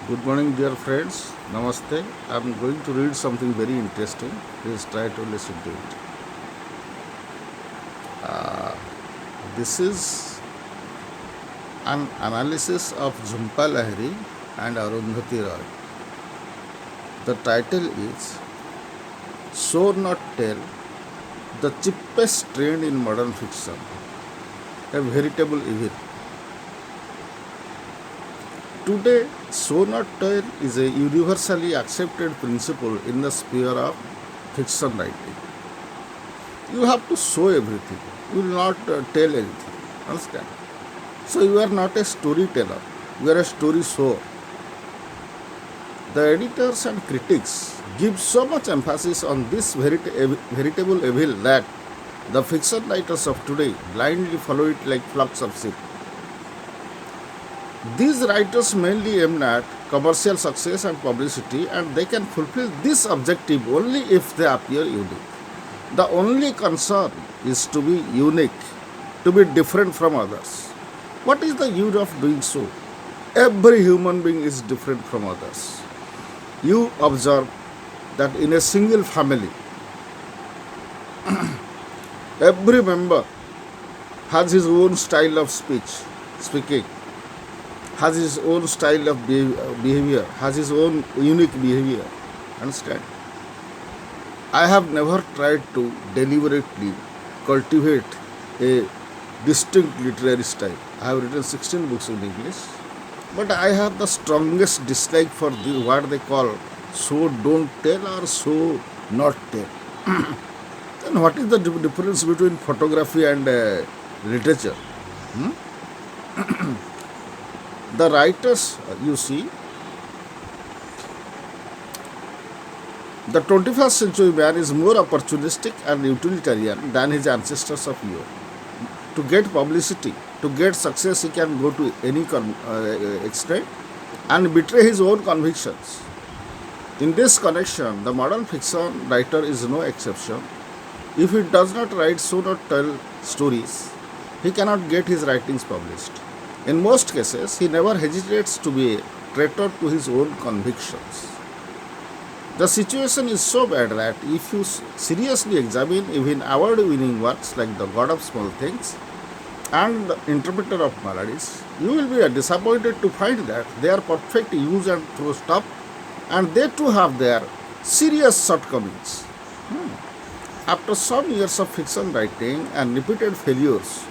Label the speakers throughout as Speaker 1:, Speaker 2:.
Speaker 1: Good morning, dear friends. Namaste. I'm going to read something very interesting. Please try to listen to it. This is an analysis of Jhumpa Lahiri and Arundhati Roy. The title is Show Not Tell, the cheapest trend in modern fiction, a veritable evil. Today, show not tell is a universally accepted principle in the sphere of fiction writing. You have to show everything. You will not tell anything. Understand? So you are not a storyteller. You are a story shower. The editors and critics give so much emphasis on this veritable evil that the fiction writers of today blindly follow it like flocks of sheep. These writers mainly aim at commercial success and publicity, and they can fulfill this objective only if they appear unique. The only concern is to be unique, to be different from others. What is the use of doing so? Every human being is different from others. You observe that in a single family, every member has his own style of speaking, has his own style of behavior, has his own unique behavior. Understand? I have never tried to deliberately cultivate a distinct literary style. I have written 16 books in English, but I have the strongest dislike for what they call so don't tell or so not tell. Then what is the difference between photography and literature? The writers, you see, the 21st century man is more opportunistic and utilitarian than his ancestors of yore. To get publicity, to get success, he can go to any extent and betray his own convictions. In this connection, the modern fiction writer is no exception. If he does not write so not tell stories, he cannot get his writings published. In most cases, he never hesitates to be a traitor to his own convictions. The situation is so bad that if you seriously examine even award-winning works like The God of Small Things and The Interpreter of Melodies, you will be disappointed to find that they are perfect use and throw stuff, and they too have their serious shortcomings. After some years of fiction writing and repeated failures,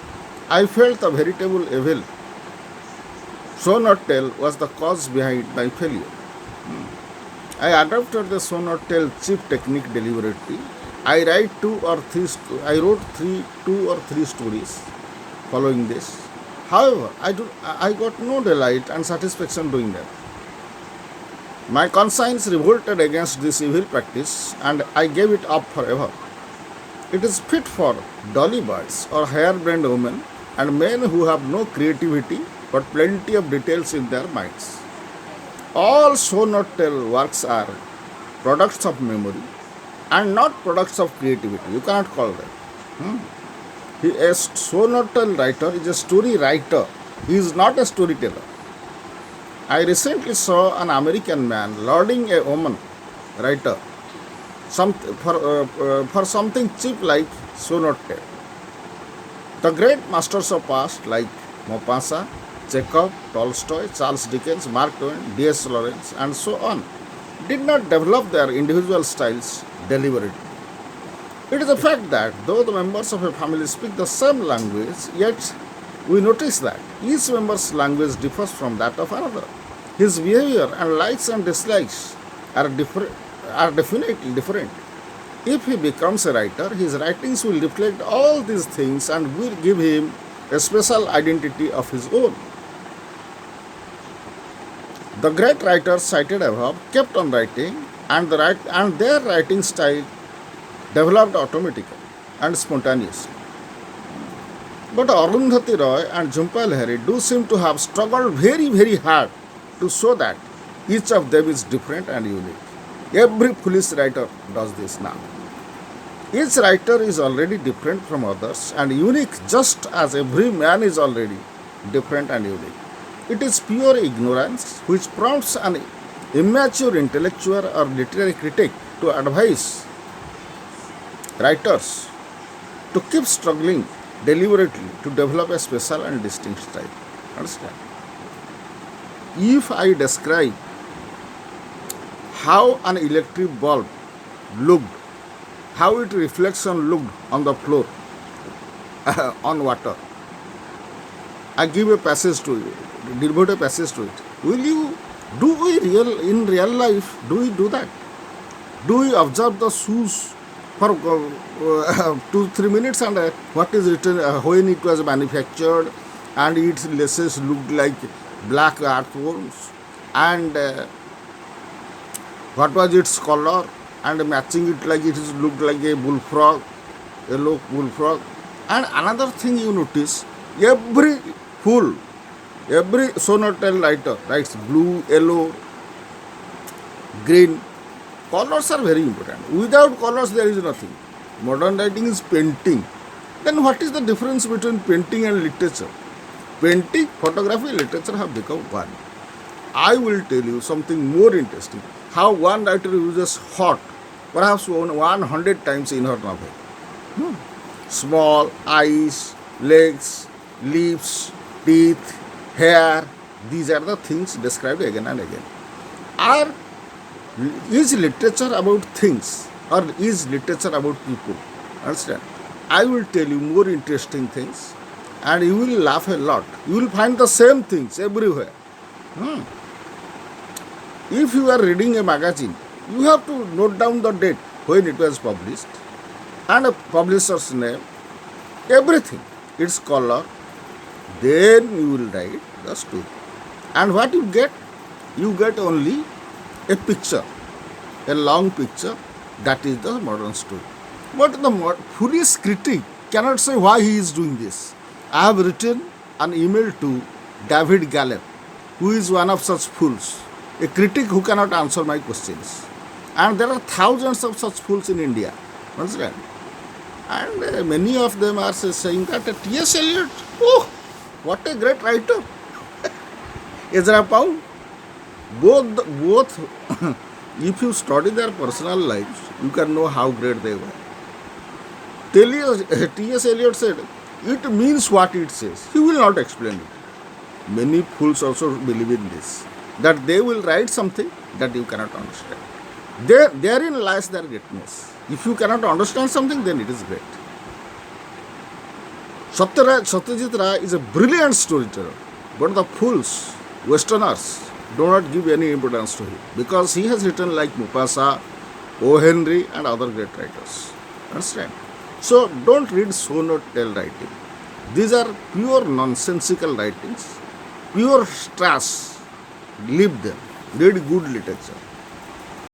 Speaker 1: I felt the veritable evil. Show not tell was the cause behind my failure. I adopted the show not tell cheap technique deliberately. I wrote two or three stories following this. However, I got no delight and satisfaction doing that. My conscience revolted against this evil practice and I gave it up forever. It is fit for dolly birds or hair-brained women and men who have no creativity but plenty of details in their minds. All show not tell works are products of memory and not products of creativity. You cannot call them. A show not tell writer is a story writer. He is not a storyteller. I recently saw an American man lauding a woman writer for something cheap like show not tell. The great masters of past like Maupassant, Chekhov, Tolstoy, Charles Dickens, Mark Twain, D.S. Lawrence, and so on, did not develop their individual styles deliberately. It is a fact that though the members of a family speak the same language, yet we notice that each member's language differs from that of another. His behavior and likes and dislikes are definitely different. If he becomes a writer, his writings will reflect all these things and will give him a special identity of his own. The great writers cited above kept on writing, and their writing style developed automatically and spontaneously. But Arundhati Roy and Jhumpa Lahiri do seem to have struggled very, very hard to show that each of them is different and unique. Every foolish writer does this now. Each writer is already different from others and unique just as every man is already different and unique. It is pure ignorance which prompts an immature intellectual or literary critic to advise writers to keep struggling deliberately to develop a special and distinct style. Understand? If I describe how an electric bulb looked, how it reflection looked on the floor, on water, I give a passage to it, devote a passage to it. Will you do we real in real life? Do we do that? Do we observe the shoes for 2 3 minutes and what is written when it was manufactured and its laces looked like black earthworms and what was its color and matching it like it is looked like a bullfrog, yellow bullfrog. And another thing you notice, every fool, every sonatel writer writes blue, yellow, green. Colors are very important. Without colors, there is nothing. Modern writing is painting. Then what is the difference between painting and literature? Painting, photography, literature have become one. I will tell you something more interesting. How one writer uses hot, perhaps 100 times in her novel. Small eyes, legs, lips, teeth, hair. These are the things described again and again. Are is literature about things or is literature about people? Understand? I will tell you more interesting things and you will laugh a lot. You will find the same things everywhere. If you are reading a magazine, you have to note down the date when it was published and a publisher's name, everything, its color. Then you will write the story. And what you get? You get only a picture, a long picture. That is the modern story. But the foolish critic cannot say why he is doing this. I have written an email to David Gallup, who is one of such fools, a critic who cannot answer my questions. And there are thousands of such fools in India. Understand? And many of them are saying that T.S. Eliot, oh, what a great writer. Ezra Pound, both if you study their personal lives, you can know how great they were. T.S. Eliot said, it means what it says. He will not explain it. Many fools also believe in this, that they will write something that you cannot understand. Therein lies their greatness. If you cannot understand something, then it is great. Satyajit Ray is a brilliant storyteller, but the fools, Westerners, do not give any importance to him because he has written like Mufasa, O. Henry, and other great writers. Understand? So don't read show not tell writing. These are pure nonsensical writings, pure trash. Leave them. Read good literature.